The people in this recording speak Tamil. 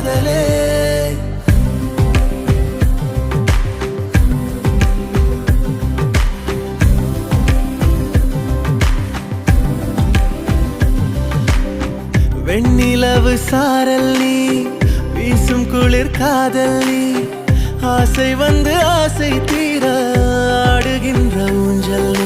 காதலே. வெண்ணிலவு சாரல் நீ, வீசும் குளிர் காதல் நீ, ஆசை வந்து ஆசை தீர ஆடுகின்ற ஊஞ்சல்